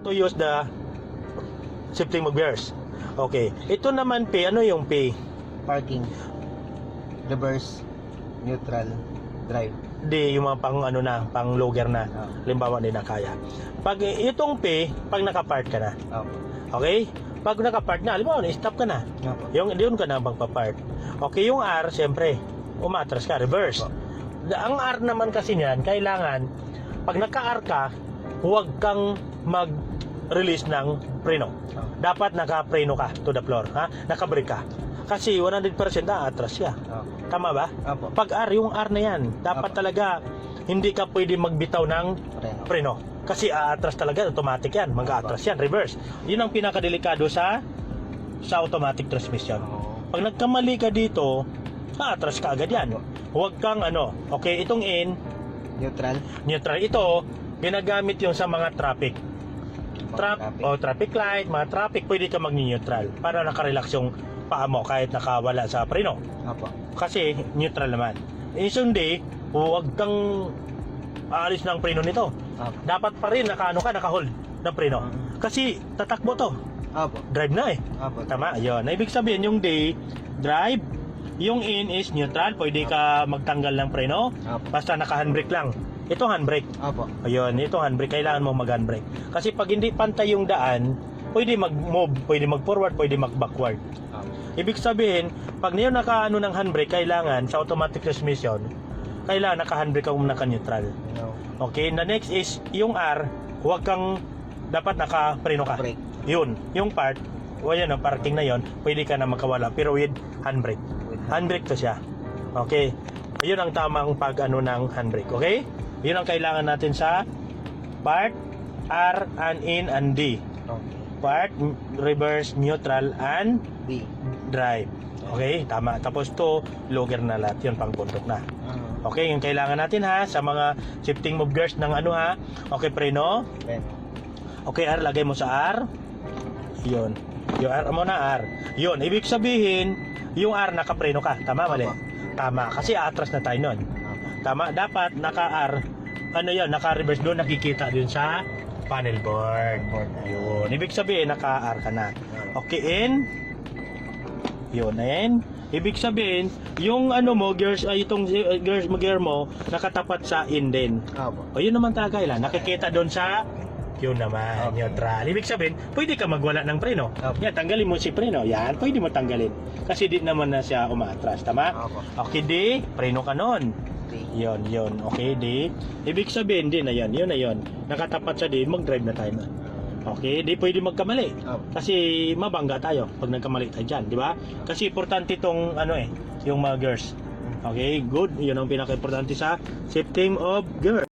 to use the shifting of gears. Okay. Ito naman P, ano yung P? Parking, reverse, neutral, drive. Di yung mga pang ano na, pang logger na. Limbawa, hindi na kaya. Pag itong P, pag naka-park ka na. Opo. Okay? Pag naka-park na, halimbawa, stop ka na. Opo. Yung doon ka na magpa-park. Okay, yung R, siyempre, umatras ka, reverse. Ang R naman kasi niyan, kailangan, pag naka-R ka, huwag kang mag-release ng preno. Dapat naka-preno ka to the floor, ha? Naka-brake ka. Kasi 100% atras siya. Tama ba? Opo. Pag R, yung R na yan, dapat talaga hindi ka pwede magbitaw ng preno. Kasi aatras talaga, automatic yan. Mag-aatras yan, reverse. Yun ang pinakadelikado sa automatic transmission. Pag nagkamali ka dito, aatras ka agad yan. Huwag kang ano, okay, itong in, Neutral. neutral. Ito, ginagamit yung sa mga traffic. Traffic light, mga traffic, pwede ka mag-neutral para nakarelax yung paa mo kahit nakawala sa preno. Opo. Kasi neutral naman. Sundi, huwag kang aalis ng preno nito. Opo. Dapat pa rin naka-hold ng preno. Kasi tatakbo to. Opo. Drive na eh. Opo. Tama, yun. Ibig sabihin yung D, drive. Yung in is neutral. Pwede ka magtanggal ng preno. Opo. Basta naka-handbrake lang. Ito handbrake. Opo. Ayun, ito handbrake. Kailangan mo mag-handbrake. Kasi pag hindi pantay yung daan, pwede mag-move, pwede mag-forward, pwede mag-backward. Opo. Ibig sabihin, pag niyo naka-ano ng handbrake, kailangan sa automatic transmission, kailangan naka-handbrake ka muna naka-neutral. No. Okay, the next is yung R, huwag kang dapat naka-preno ka. Brake. Yun, yung part, o yan, ang parking na yon, pwede ka na makawala pero with handbrake. Handbrake to siya. Okay. Yun ang tamang pag-ano ng handbrake, okay? Yun ang kailangan natin sa part, R, and in, and D. Okay. Part, reverse, neutral, and D. drive. Okay, tama. Tapos to, logger na lahat. Yun, pang bundok na. Okay, yung kailangan natin ha, sa mga shifting move gears ng ano ha. Okay, preno. Okay, R, lagay mo sa R. Yun. Yung R mo na R. Yun, ibig sabihin, yung R nakapreno ka. Tama, mali? Tama, kasi atras na tayo nun. Tama, dapat naka-R, ano yun, naka-reverse doon, nakikita din sa panel board. Yun, ibig sabihin, naka-R ka na. Okay, in. Yun, in. Ibig sabihin, yung ano mo, gears, itong gear mo, nakatapat sa in din. O yun naman talaga, nakikita doon sa, yun naman, neutral. Ibig sabihin, pwede ka magwala ng preno. Yan, tanggalin mo si preno. Yan, pwede mo tanggalin. Kasi di naman na siya umaatras, tama? Okay, di, preno ka nun. Yun. Okay, di. Ibig sabihin din na yun na yun. Nakatapat siya di, mag-drive na tayo na. Okay, di pwede magkamali. Kasi mabangga tayo pag nagkamali tayo dyan, di ba? Kasi importante itong ano yung mga gears. Okay, good. Yun ang pinaka-importante sa shifting of gears.